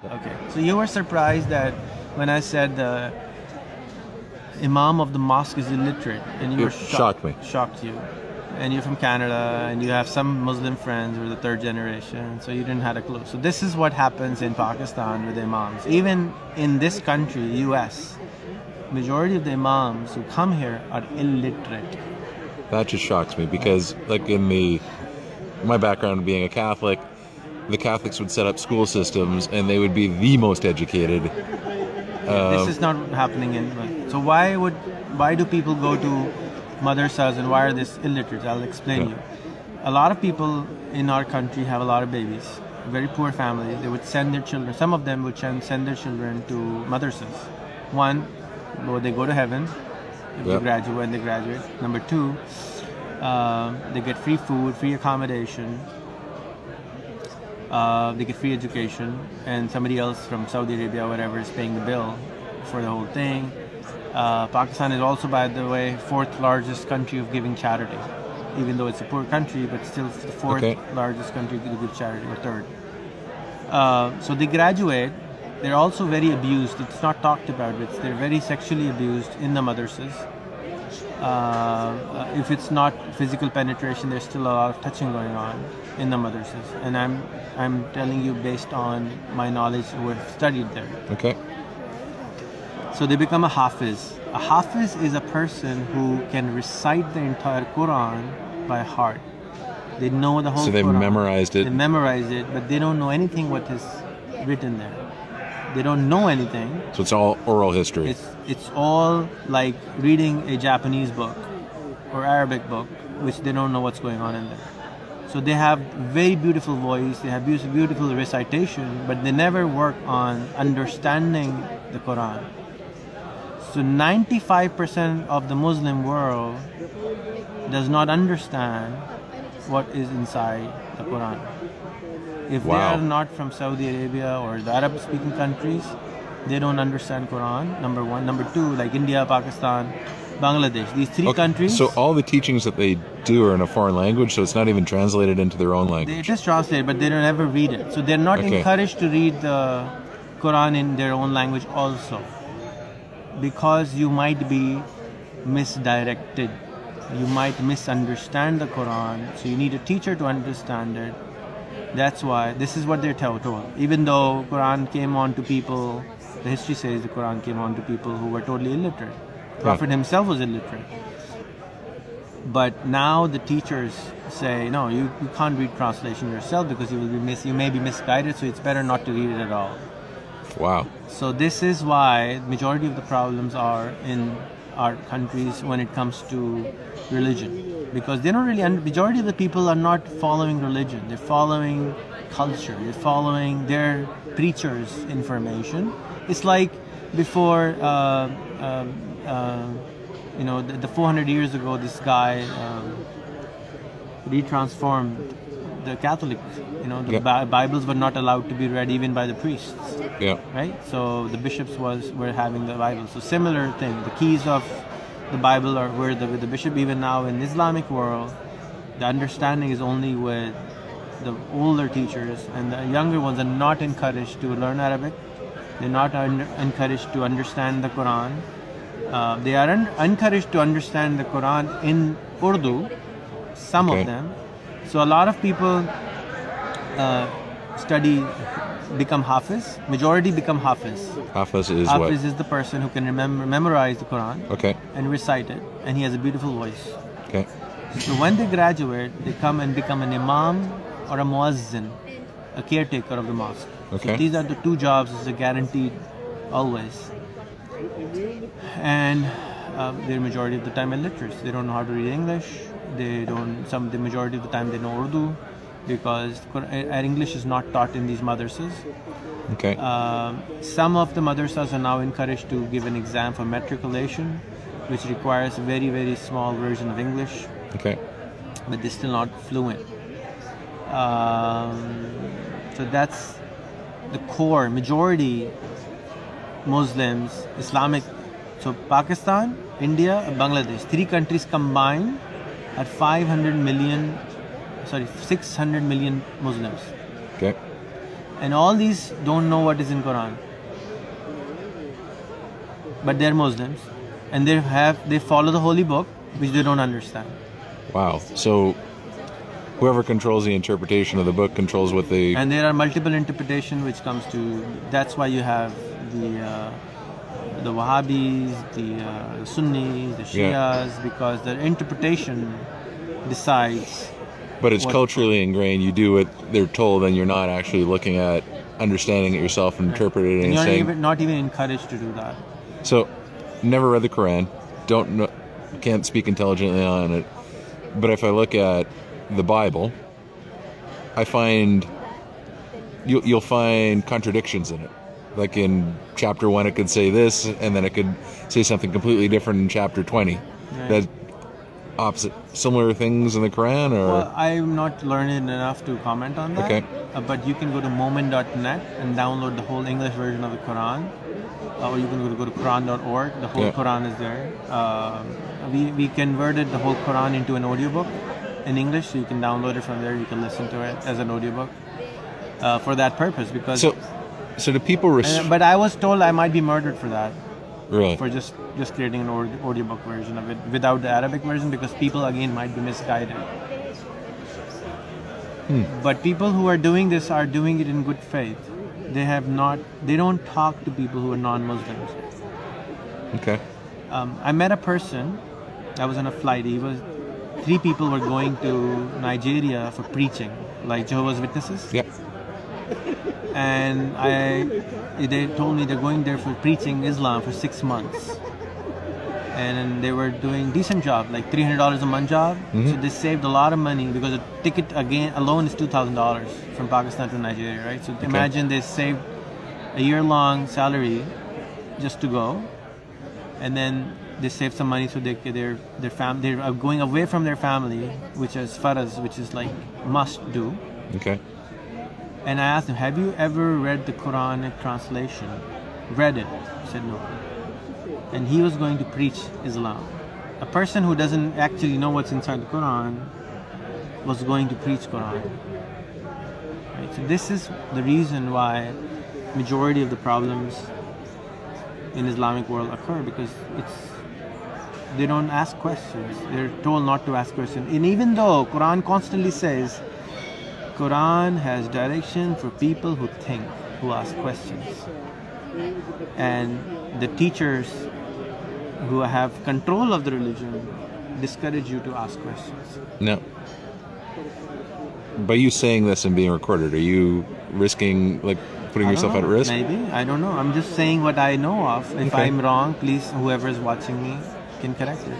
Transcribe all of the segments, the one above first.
Okay. So you were surprised that when I said the imam of the mosque is illiterate, and you were shocked me. Shocked you. And you're from Canada, and you have some Muslim friends who are the third generation, so you didn't have a clue. So this is what happens in Pakistan with imams. Even in this country, US, majority of the imams who come here are illiterate. That just shocks me because, like, my background being a Catholic, the Catholics would set up school systems and they would be the most educated. This is not happening in. So why do people go to madrasas and why are this illiterate? I'll explain you. A lot of people in our country have a lot of babies. Very poor families. They would send their children. Some of them would send their children to madrasas. One, they go to heaven if they graduate. When they graduate. Number two, they get free food, free accommodation. They get free education, and somebody else from Saudi Arabia or whatever is paying the bill for the whole thing. Pakistan is also, by the way, fourth largest country of giving charity. Even though it's a poor country, but still it's the fourth largest country to give charity, or third. So they graduate. They're also very abused. It's not talked about, but they're very sexually abused in the madrasas. If it's not physical penetration, there's still a lot of touching going on in the madrasas. And I'm telling you based on my knowledge who have studied there. Okay. So they become a hafiz. A hafiz is a person who can recite the entire Quran by heart. They know the whole Quran. So they've memorized it. They memorize it, but they don't know anything what is written there. They don't know anything. So it's all oral history. It's all like reading a Japanese book or Arabic book, which they don't know what's going on in there. So they have very beautiful voice, they have beautiful recitation, but they never work on understanding the Quran. So 95% of the Muslim world does not understand what is inside the Quran. If they are not from Saudi Arabia or the Arab-speaking countries, they don't understand Quran, number one. Number two, like India, Pakistan, Bangladesh, these three countries. So all the teachings that they do are in a foreign language, so it's not even translated into their own language. It is translated, but they don't ever read it. So they're not encouraged to read the Quran in their own language also. Because you might be misdirected. You might misunderstand the Quran, so you need a teacher to understand it. That's why this is what they're told. Even though Quran came on to people, the history says the Quran came on to people who were totally illiterate. Prophet himself was illiterate. But now the teachers say, no, you can't read translation yourself because you may be misguided, so it's better not to read it at all. Wow. So this is why majority of the problems are in our countries when it comes to religion, because they don't really majority of the people are not following religion, they're following culture, they're following their preachers' information. It's like before the 400 years ago, this guy retransformed the Catholics. The Bibles were not allowed to be read even by the priests. Yeah. Right? So the bishops were having the Bible. So similar thing. The keys of the Bible are with the bishop. Even now in Islamic world, the understanding is only with the older teachers, and the younger ones are not encouraged to learn Arabic. They're not encouraged to understand the Quran. They are encouraged to understand the Quran in Urdu, some of them. So a lot of people become Hafiz. Majority become Hafiz. Hafiz is Hafiz what? is the person who can memorize the Quran and recite it, and he has a beautiful voice. Okay. So when they graduate, they come and become an imam or a muazzin, a caretaker of the mosque. Okay. So these are the two jobs that are guaranteed always. And they're majority of the time illiterate. They don't know how to read English. The majority of the time they know Urdu, because English is not taught in these madrasas. Okay. Some of the madrasas are now encouraged to give an exam for matriculation, which requires a very, very small version of English. Okay. But they're still not fluent. So that's the core. Majority Muslims, Islamic. So Pakistan, India, and Bangladesh, three countries combined are 600 million Muslims. Okay. And all these don't know what is in Quran. But they're Muslims, and they follow the holy book, which they don't understand. Wow. So whoever controls the interpretation of the book controls what they... And there are multiple interpretations which comes to... That's why you have the Wahhabis, the Sunnis, the Shias, because the interpretation decides. But it's culturally ingrained. You do what they're told, and you're not actually looking at understanding it yourself and interpreting it and you're saying... not even encouraged to do that. So, never read the Quran, can't speak intelligently on it, but if I look at the Bible, I find you'll find contradictions in it. Like in chapter 1 it could say this, and then it could say something completely different in chapter 20. Right. That opposite, similar things in the Quran, or... Well, I'm not learned enough to comment on that. Okay. But you can go to moment.net and download the whole English version of the Quran. Or you can go to Quran.org. The whole Quran is there. We converted the whole Quran into an audiobook in English, so you can download it from there. You can listen to it as an audiobook for that purpose. Because so do people? But I was told I might be murdered for that. Really? For just creating an audiobook version of it without the Arabic version, because people again might be misguided. But people who are doing this are doing it in good faith. They don't talk to people who are non-Muslims. Okay. I met a person. I was on a flight. 3 people were going to Nigeria for preaching, like Jehovah's Witnesses. Yep. And they told me they're going there for preaching Islam for 6 months. And they were doing decent job, like $300 a month job. So they saved a lot of money, because the ticket alone is $2,000 from Pakistan to Nigeria, right? So imagine they saved a year-long salary just to go, and then they saved some money so they're going away from their family, which is faraz, which is like must do. Okay. And I asked them, have you ever read the Quranic translation? Read it? He said no. And he was going to preach Islam. A person who doesn't actually know what's inside the Quran was going to preach Quran. Right? So this is the reason why majority of the problems in Islamic world occur, because they don't ask questions. They're told not to ask questions. And even though Quran constantly says Quran has direction for people who think, who ask questions. And the teachers who have control of the religion discourage you to ask questions. No. By you saying this and being recorded, are you risking, like, putting yourself at risk? Maybe. I don't know. I'm just saying what I know of. If I'm wrong, please, whoever is watching me can correct it.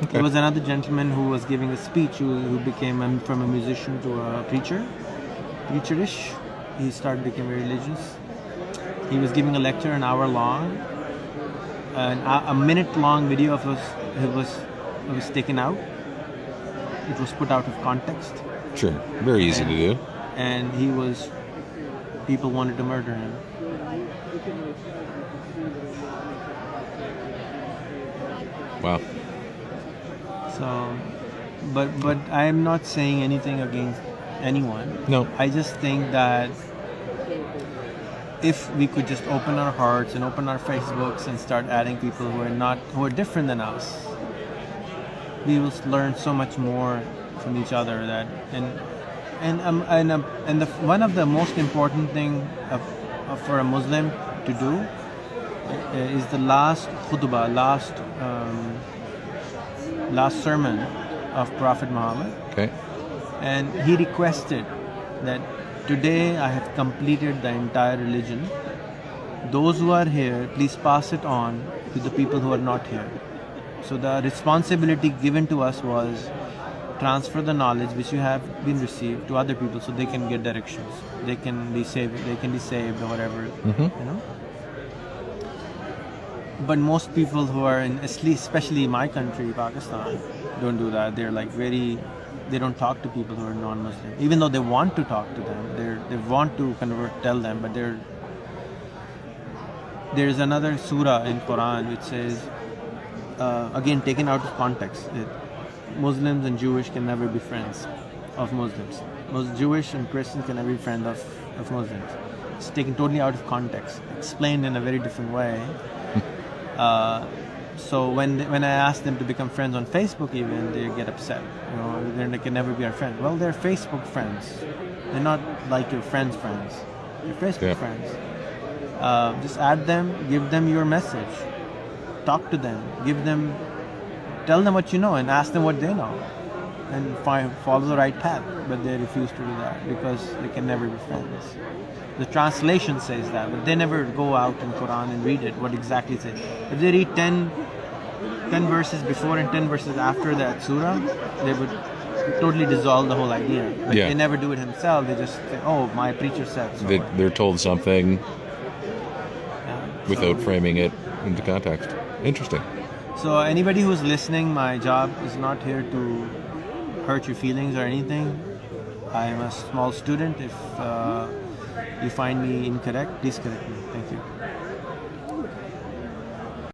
Okay. There was another gentleman who was giving a speech who became from a musician to a preacherish. He started becoming very religious. He was giving a lecture an hour long. A minute-long video of it was taken out. It was put out of context. Sure, very easy to do. And people wanted to murder him. Wow. So, but I am not saying anything against anyone. No. I just think that if we could just open our hearts and open our Facebooks and start adding people who are different than us, we will learn so much more from each other. One of the most important thing for a Muslim to do is the last khutbah, last sermon of Prophet Muhammad. Okay. And he requested that today I have completed the entire religion. Those who are here, please pass it on to the people who are not here. So the responsibility given to us was transfer the knowledge which you have been received to other people, so they can get directions. They can be saved or whatever. You know. But most people who are especially my country, Pakistan, don't do that. They're like they don't talk to people who are non-Muslim, even though they want to talk to them. They want to tell them, but there's another surah in Quran which says, again taken out of context, that Muslims and Jewish can never be friends of Muslims. Most Jewish and Christians can never be friends of of Muslims. It's taken totally out of context, explained in a very different way. So when I ask them to become friends on Facebook, even they get upset. They can never be our friend. Well, they're Facebook friends. They're not like your friends' friends. They're Facebook friends. Just add them, give them your message, talk to them, tell them what you know, and ask them what they know, and follow the right path. But they refuse to do that because they can never be friends. The translation says that, but they never go out in Quran and read it. What exactly it says? If they read 10 verses before and 10 verses after that surah, they would totally dissolve the whole idea. But they never do it themselves. They just say, "Oh, my preacher said so." They're told something without framing it into context. Interesting. So anybody who's listening, my job is not here to hurt your feelings or anything. I am a small student. If you find me incorrect, please correct me. Thank you.